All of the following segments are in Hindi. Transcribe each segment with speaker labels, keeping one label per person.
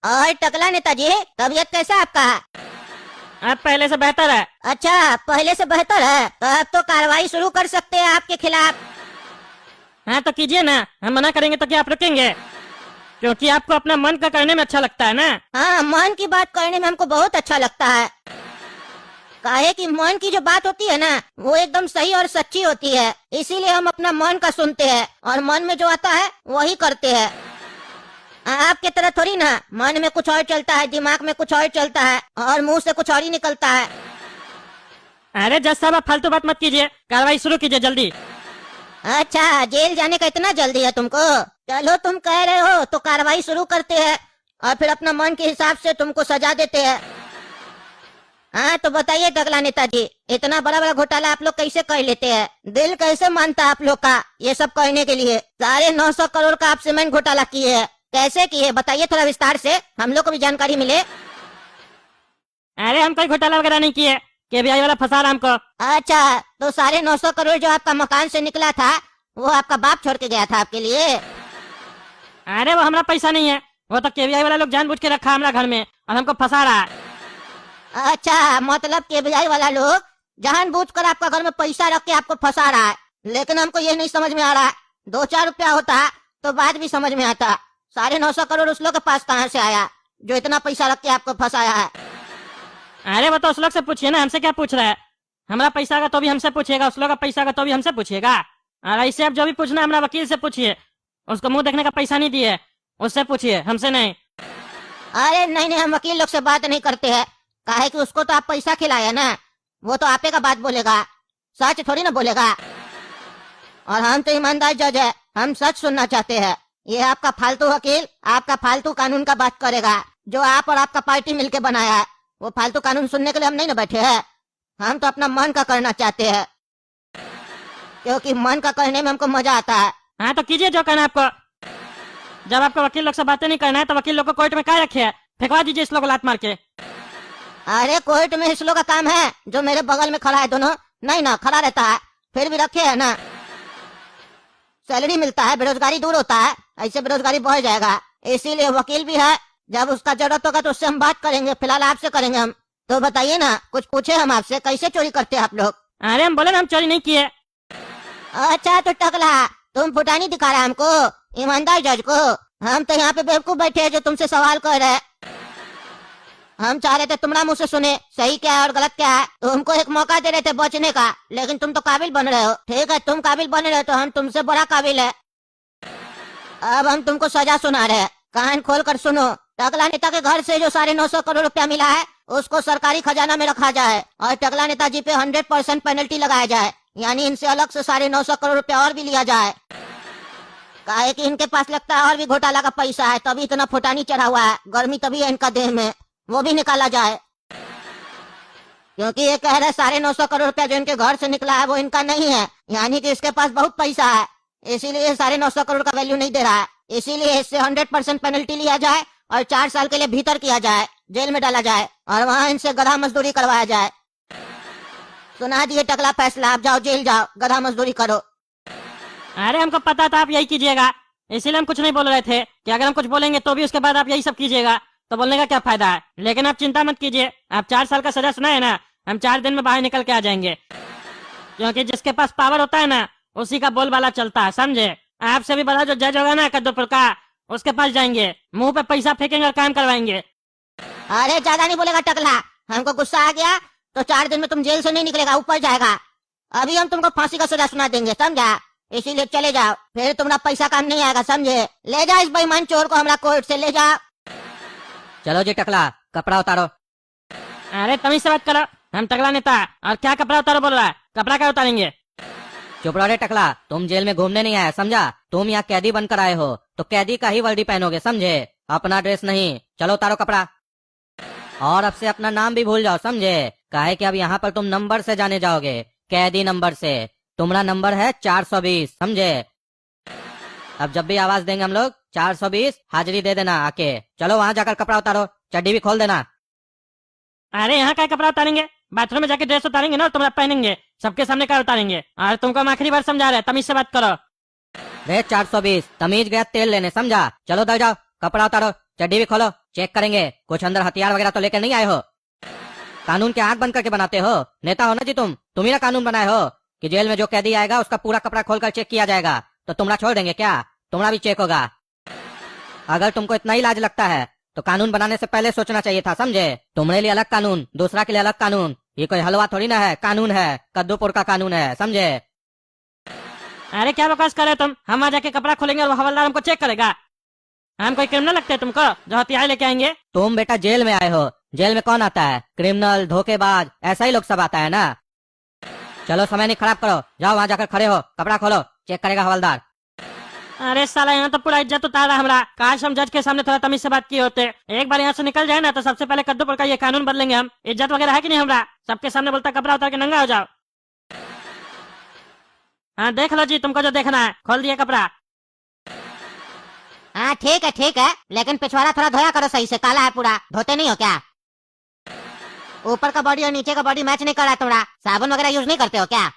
Speaker 1: और टकला नेताजी, तबीयत कैसा है आपका?
Speaker 2: अब पहले से बेहतर है।
Speaker 1: अच्छा, पहले से बेहतर है तो अब तो कार्रवाई शुरू कर सकते हैं आपके खिलाफ।
Speaker 2: हाँ तो कीजिए ना, हम मना करेंगे तो क्या आप रुकेंगे? क्योंकि आपको अपना मन का करने में अच्छा लगता है ना।
Speaker 1: हाँ, मन की बात करने में हमको बहुत अच्छा लगता है। काहे कि मन की जो बात होती है ना, वो एकदम सही और सच्ची होती है। इसीलिए हम अपना मन का सुनते हैं और मन में जो आता है वही करते हैं। आपके तरह थोड़ी ना, मन में कुछ और चलता है, दिमाग में कुछ और चलता है और मुंह से कुछ और ही निकलता है।
Speaker 2: अरे जज साहब, आप फालतू बात मत कीजिए, कार्रवाई शुरू कीजिए जल्दी।
Speaker 1: अच्छा, जेल जाने का इतना जल्दी है तुमको? चलो, तुम कह रहे हो तो कार्रवाई शुरू करते हैं और फिर अपना मन के हिसाब से तुमको सजा देते हैं। हाँ तो बताइए टकला नेताजी, इतना बड़ा बड़ा घोटाला आप लोग कैसे कर लेते हैं? दिल कैसे मानता है आप लोग का ये सब करने के लिए? 950 करोड़ का आप सीमेंट घोटाला किए है, कैसे किए बताइए थोड़ा विस्तार से, हम लोग को भी जानकारी मिले।
Speaker 2: अरे हम कोई घोटाला वगैरह नहीं किए, केबीआई वाला फंसा रहा हमको।
Speaker 1: अच्छा, तो 950 करोड़ जो आपका मकान से निकला था वो आपका बाप छोड़ के गया था आपके लिए?
Speaker 2: अरे वो हमारा पैसा नहीं है, वो तो केबीआई वाला लोग जानबूझ के रखा हमारा घर में और हमको फंसा रहा है।
Speaker 1: अच्छा, मतलब केबीआई वाला लोग जानबूझकर आपका घर में पैसा रख के आपको फंसा रहा है। लेकिन हमको ये नहीं समझ में आ रहा है, 2-4 रुपया होता तो बात भी समझ में आता। 950 करोड़ उस लोग के पास कहाँ से आया जो इतना पैसा रख के आपको फंसाया है?
Speaker 2: अरे वो तो उस लोग से पूछिए ना, हमसे क्या पूछ रहा है? हमारा पैसा का तो भी हमसे पूछेगा, उस लोग का पैसा का तो भी हमसे पूछेगा। और ऐसे आप जो भी पूछना हमारा वकील से पूछिए, उसको मुंह देखने का पैसा नहीं दिए, उससे पूछिए, हमसे नहीं।
Speaker 1: अरे नहीं नहीं, हम वकील लोग से बात नहीं करते हैं। काहे कि उसको तो आप पैसा खिलाया ना, वो तो आपे का बात बोलेगा, सच थोड़ी ना बोलेगा। और हम तो ईमानदार जज है, हम सच सुनना चाहते हैं। ये आपका फालतू वकील आपका फालतू कानून का बात करेगा जो आप और आपका पार्टी मिलके बनाया है। वो फालतू कानून सुनने के लिए हम नहीं ना बैठे हैं। हम तो अपना मन का करना चाहते हैं, क्योंकि मन का करने में हमको मजा आता है।
Speaker 2: हाँ तो कीजिए जो करना है आपको। जब आपको वकील लोग से बातें नहीं करना है तो वकील लोग को कोर्ट में क्या रखे है? फेंकवा दीजिए इस लोग को लात मार के।
Speaker 1: अरे कोर्ट में इस लोग का काम है, जो मेरे बगल में खड़ा है दोनों, नहीं ना खड़ा रहता है, फिर भी रखे है ना। सैलरी मिलता है, बेरोजगारी दूर होता है, ऐसे बेरोजगारी बढ़ जाएगा। इसीलिए वकील भी है, जब उसका जरूरत होगा तो उससे हम बात करेंगे। फिलहाल आपसे करेंगे हम। तो बताइए ना, कुछ पूछे हम आपसे, कैसे चोरी करते हैं आप लोग?
Speaker 2: अरे हम बोले ना, हम चोरी नहीं किए।
Speaker 1: अच्छा तो टकला, तुम फुटानी दिखा रहा है हमको, ईमानदार जज को। हम तो यहाँ पे बेवकूफ बैठे हैं जो तुमसे सवाल कर रहे हैं। हम चाह रहे थे तुम्हारा मुंह से सुने सही क्या है और गलत क्या है। तुमको एक मौका दे रहे थे बचने का, लेकिन तुम तो काबिल बन रहे हो। ठीक है, तुम काबिल बन रहे हो तो हम तुमसे बड़ा काबिल है। अब हम तुमको सजा सुना रहे हैं, कान खोल कर सुनो। टकला नेता के घर से जो 950 करोड़ रुपया मिला है उसको सरकारी खजाना में रखा जाए और टकला नेताजी पे 100% पेनल्टी लगाया जाए, यानी इनसे अलग से 950 करोड़ रुपया और भी लिया जाए। काहे कि इनके पास लगता है और भी घोटाला का पैसा है, तभी इतना फुटानी चढ़ा हुआ है, गर्मी तभी है इनका देह में, वो भी निकाला जाए। क्योंकि ये कह रहे 950 करोड़ रुपया जो इनके घर से निकला है वो इनका नहीं है, यानी कि इसके पास बहुत पैसा है, इसीलिए 950 करोड़ का वैल्यू नहीं दे रहा है। इसीलिए इससे 100% पेनल्टी लिया जाए और 4 साल के लिए भीतर किया जाए, जेल में डाला जाए और वहाँ इनसे गधा मजदूरी करवाया जाए। सुना दिए टकला फैसला, आप जाओ जेल जाओ, गधा मजदूरी करो।
Speaker 2: अरे हमको पता था आप यही कीजिएगा, इसीलिए हम कुछ नहीं बोल रहे थे कि अगर हम कुछ बोलेंगे तो भी उसके बाद आप यही सब कीजिएगा, तो बोलने का क्या फायदा है। लेकिन आप चिंता मत कीजिए, आप 4 साल का सजा सुनाए ना, हम 4 दिन में बाहर निकल के आ जाएंगे। क्योंकि जिसके पास पावर होता है ना, उसी का बोलबाला चलता है, समझे। आपसे भी बड़ा जो जज होगा ना कद्दूपुर का, उसके पास जाएंगे, मुंह पे पैसा फेंकेंगे और काम करवाएंगे।
Speaker 1: अरे ज्यादा नहीं बोलेगा टकला, हमको गुस्सा आ गया तो 4 दिन में तुम जेल से नहीं निकलेगा, ऊपर जाएगा। अभी हम तुमको फांसी का सजा सुना देंगे, समझा। इसीलिए चले जाओ, फिर तुम्हारा पैसा काम नहीं आएगा, समझे। ले जाओ इस बेईमान चोर को हमारा कोर्ट से ले जाओ।
Speaker 3: चलो जी टकला, कपड़ा उतारो।
Speaker 2: अरे तमीज से बात करो, हम टकला नेता और क्या कपड़ा उतारो बोल रहा है? कपड़ा क्या उतारेंगे?
Speaker 3: चुप रहो रे टकला, तुम जेल में घूमने नहीं आए, समझा। तुम यहाँ कैदी बनकर आए हो तो कैदी का ही वर्दी पहनोगे, समझे, अपना ड्रेस नहीं। चलो उतारो कपड़ा, और अब से अपना नाम भी भूल जाओ, समझे। काहे कि अब यहाँ पर तुम नंबर से जाने जाओगे, कैदी नंबर से। तुम्हारा नंबर है 420, समझे। अब जब भी आवाज देंगे हम लोग 420, हाजिरी दे देना आके। चलो वहाँ जाकर कपड़ा उतारो, चड्डी भी खोल देना।
Speaker 2: अरे यहाँ क्या कपड़ा उतारेंगे? बाथरूम में जाके ड्रेस उतारेंगे ना और तुम्हारा पहनेंगे, सबके सामने क्या उतारेंगे? और तुमको हम आखिरी बार समझा रहे हैं, तमीज से बात करो।
Speaker 3: रे 420, तमीज गया तेल लेने, समझा। चलो उधर जाओ, कपड़ा उतारो, चड्डी भी खोलो, चेक करेंगे कुछ अंदर हथियार वगैरह तो लेकर नहीं आए हो। कानून के आंख बंद करके बनाते हो, नेता हो ना जी तुम ही ना कानून बनाए हो कि जेल में जो कैदी आएगा उसका पूरा कपड़ा खोलकर चेक किया जाएगा। तो तुम्हारा छोड़ देंगे क्या? तुम्हारा भी चेक होगा। अगर तुमको इतना ही लाज लगता है तो कानून बनाने से पहले सोचना चाहिए था, समझे? तुम्हारे लिए अलग कानून, दूसरा के लिए अलग कानून। ये कोई हलवा थोड़ी ना है, कानून है, कद्दूपुर का कानून है, समझे?
Speaker 2: अरे क्या बकवास कर रहे हो तुम? हम वहाँ जाके कपड़ा खोलेंगे और वो हवलदार हमको चेक करेगा? हम कोई क्रिमिनल लगते हैं तुमको जो हथियार लेके आएंगे?
Speaker 3: तुम बेटा जेल में आए हो, जेल में कौन आता है? क्रिमिनल, धोखेबाज, ऐसा ही लोग सब आता है ना। चलो समय नहीं खराब करो, जाओ वहाँ जाकर खड़े हो, कपड़ा खोलो, चेक करेगा हवलदार।
Speaker 2: अरे साला यहाँ तो पूरा इज्जत उतार रहा हमरा। काश हम जज के सामने थोड़ा तमीज से बात किए होते। एक बार यहाँ से निकल जाए ना तो सबसे पहले कद्दूपुर का ये कानून बदलेंगे हम। इज्जत वगैरह है कि नहीं हमरा? सबके सामने बोलता कपड़ा उतार के नंगा हो जाओ। हाँ देख लो जी, तुमको जो देखना है, खोल दिया कपड़ा।
Speaker 1: हाँ ठीक है, लेकिन पिछवाड़ा थोड़ा धोया करो सही से, काला है पूरा, धोते नहीं हो क्या? ऊपर का बॉडी और नीचे का बॉडी मैच नहीं कर रहा, थोड़ा साबुन वगैरह यूज नहीं करते हो क्या?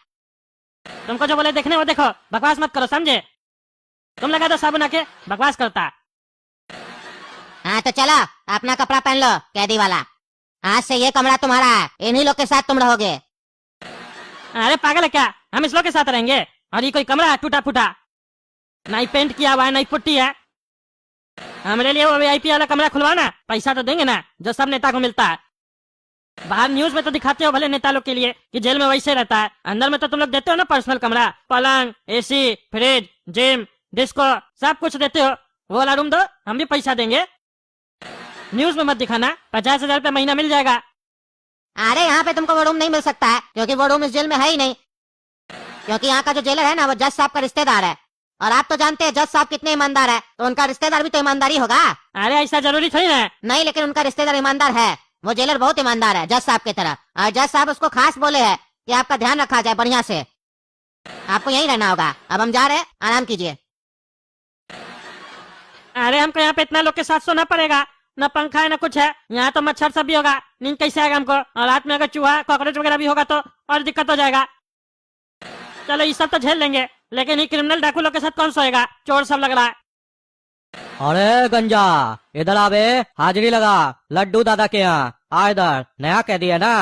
Speaker 2: तुमको जो बोले देखने वो देखो, बकवास मत करो, समझे? तुम लगा दो साबुन आके, बकवास करता।
Speaker 1: हाँ तो चलो अपना कपड़ा पहन लो कैदी वाला। आज से ये कमरा तुम्हारा है, इन्हीं लोग के साथ तुम रहोगे।
Speaker 2: अरे पागल है क्या? हम इस लोग के साथ रहेंगे? और ये कोई कमरा है टूटा फूटा? ना ही पेंट किया हुआ है, ना ही पुट्टी है। हमारे लिए वो VIP वाला कमरा खुलवा ना, पैसा तो देंगे ना जो सब नेता को मिलता है। बाहर न्यूज में तो दिखाते हो भले नेता लोग के लिए कि जेल में वैसे रहता है, अंदर में तो तुम लोग देते हो ना पर्सनल कमरा, पलंग, AC, फ्रिज, जिम, डिस्को, सब कुछ देते हो। वो वाला रूम दो, हम भी पैसा देंगे। न्यूज में मत दिखाना, 50,000 रुपया महीना मिल जाएगा।
Speaker 1: अरे यहाँ पे तुमको वो रूम नहीं मिल सकता है, क्योंकि वो रूम इस जेल में है ही नहीं। क्योंकि यहाँ का जो जेलर है ना वो जज साहब का रिश्तेदार है, और आप तो जानते हैं जज साहब कितने ईमानदार है, तो उनका रिश्तेदार भी तो ईमानदारी होगा।
Speaker 2: अरे ऐसा जरूरी थोड़ी ना।
Speaker 1: नहीं, लेकिन उनका रिश्तेदार ईमानदार है, वो जेलर बहुत ईमानदार है जज साहब की तरह, और जज साहब उसको खास बोले है कि आपका ध्यान रखा जाए बढ़िया से। आपको यहीं रहना होगा। अब हम जा रहे हैं, आराम कीजिए।
Speaker 2: अरे हमको यहाँ पे इतना लोग के साथ सोना पड़ेगा, न पंखा है न कुछ है। यहाँ तो मच्छर सब भी होगा, नींद कैसे आएगा हमको? और रात में अगर चूहा कॉकरोच वगैरह भी होगा तो और दिक्कत हो जाएगा। चलो ये सब तो झेल लेंगे, लेकिन ये क्रिमिनल डाकू लोग के साथ कौन सोएगा? चोर सब लग रहा है।
Speaker 3: अरे गंजा, इधर आवे, हाजिरी लगा लड्डू दादा के यहाँ। आ इधर, नया कैदी है ना।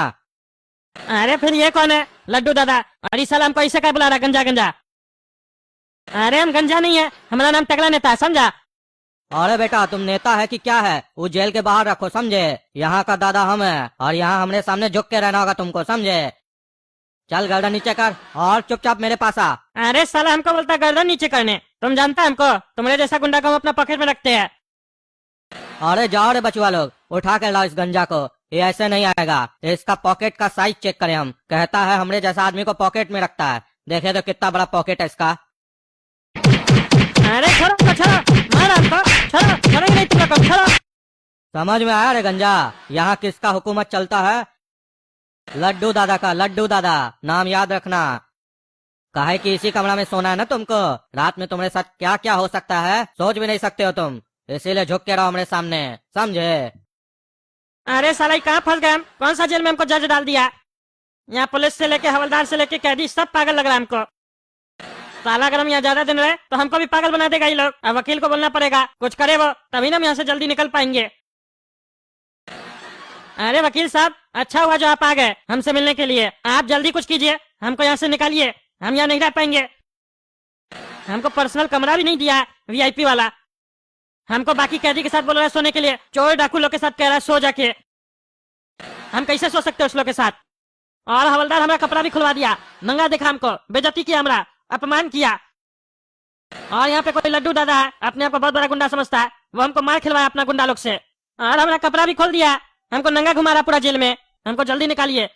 Speaker 2: अरे फिर ये कौन है लड्डू दादा? और इस साल हमको ऐसे क्या बुला रहा गंजा गंजा? अरे हम गंजा नहीं है, हमारा नाम टकला नेता है, समझा?
Speaker 3: अरे बेटा तुम नेता है कि क्या है? वो जेल के बाहर रखो, समझे? यहाँ का दादा हम है, और यहाँ हमने सामने झुक के रहना होगा तुमको, समझे? चल गर्दन नीचे कर और चुपचाप मेरे पास आ।
Speaker 2: अरे साला हमको बोलता गर्दन नीचे करने। तुम जानता है हमको, तुम्हारे जैसा गुंडा को हम अपना पॉकेट में रखते हैं।
Speaker 3: अरे जाओ रे बचुआ लोग, उठा कर लाओ इस गंजा को। ये ऐसे नहीं आएगा, इसका पॉकेट का साइज चेक करें हम। कहता है हमरे जैसा आदमी को पॉकेट में रखता है, देखे तो कितना बड़ा पॉकेट है इसका।
Speaker 2: अरे छोड़ो छोड़ो, मार हमको, छोड़ो, छोड़ेंगे नहीं तुम लोग, छोड़ो।
Speaker 3: समझ में आया रे गंजा, यहाँ किसका हुकूमत चलता है? लड्डू दादा का। लड्डू दादा नाम याद रखना। काहे कि इसी कमरा में सोना है ना तुमको। रात में तुम्हारे साथ क्या क्या हो सकता है सोच भी नहीं सकते हो तुम, इसीलिए झुक के रहो हमारे सामने, समझे?
Speaker 2: अरे साला ये कहाँ फंस गए हम? कौन सा जेल में हमको जज डाल दिया? यहाँ पुलिस से लेके हवलदार से लेके कैदी सब पागल लग रहा है हमको। साला अगर हम यहाँ ज्यादा दिन रहे तो हमको भी पागल बना देगा ये लोग। अब वकील को बोलना पड़ेगा कुछ करे वो, तभी ना हम यहाँ से जल्दी निकल पाएंगे। अरे वकील साहब, अच्छा हुआ जो आप आ गए हमसे मिलने के लिए। आप जल्दी कुछ कीजिए, हमको यहाँ से निकालिए, हम यहाँ नहीं रह पाएंगे। हमको पर्सनल कमरा भी नहीं दिया VIP वाला। हमको बाकी कैदी के साथ बोल रहा है सोने के लिए, चोर डाकू लोग के साथ कह रहा है सो जाके। हम कैसे सो सकते हैं उस लोग के साथ? और हवलदार हमारा कपड़ा भी खुलवा दिया, नंगा देखा हमको, बेइज्जती किया, हमारा अपमान किया। और यहाँ पे कोई लड्डू दादा है, अपने आप को बहुत बड़ा गुंडा समझता है, वो हमको मार खिलवाया अपना गुंडा लोग से, और हमारा कपड़ा भी खोल दिया, हमको नंगा घुमा रहा पूरा जेल में। हमको जल्दी निकालिए,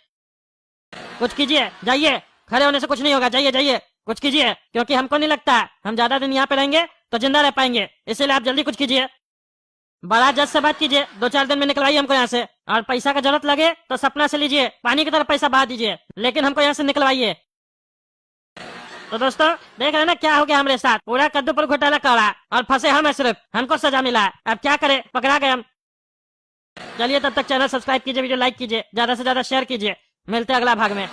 Speaker 2: कुछ कीजिए, जाइए, खड़े होने से कुछ नहीं होगा, जाइए जाइए, कुछ कीजिए, क्योंकि हमको नहीं लगता हम ज्यादा दिन यहाँ पे रहेंगे तो जिंदा रह पाएंगे, इसीलिए आप जल्दी कुछ कीजिए। बड़ा जज से बात कीजिए, 2-4 दिन में निकलवाइए हमको यहाँ से, और पैसा का जरूरत लगे तो सपना से लीजिए, पानी की तरह पैसा बहा दीजिए, लेकिन हमको यहाँ से निकलवाइए। तो दोस्तों देख रहे ना क्या हो गया हमारे साथ, पूरा कद्दूपुर घोटाला करा और फंसे हम हैं सिर्फ, हमको सजा मिला। अब क्या करें, पकड़ा गए हम। चलिए तब तक चैनल सब्सक्राइब कीजिए, वीडियो लाइक कीजिए, ज्यादा से ज्यादा शेयर कीजिए। मिलते हैं अगला भाग में।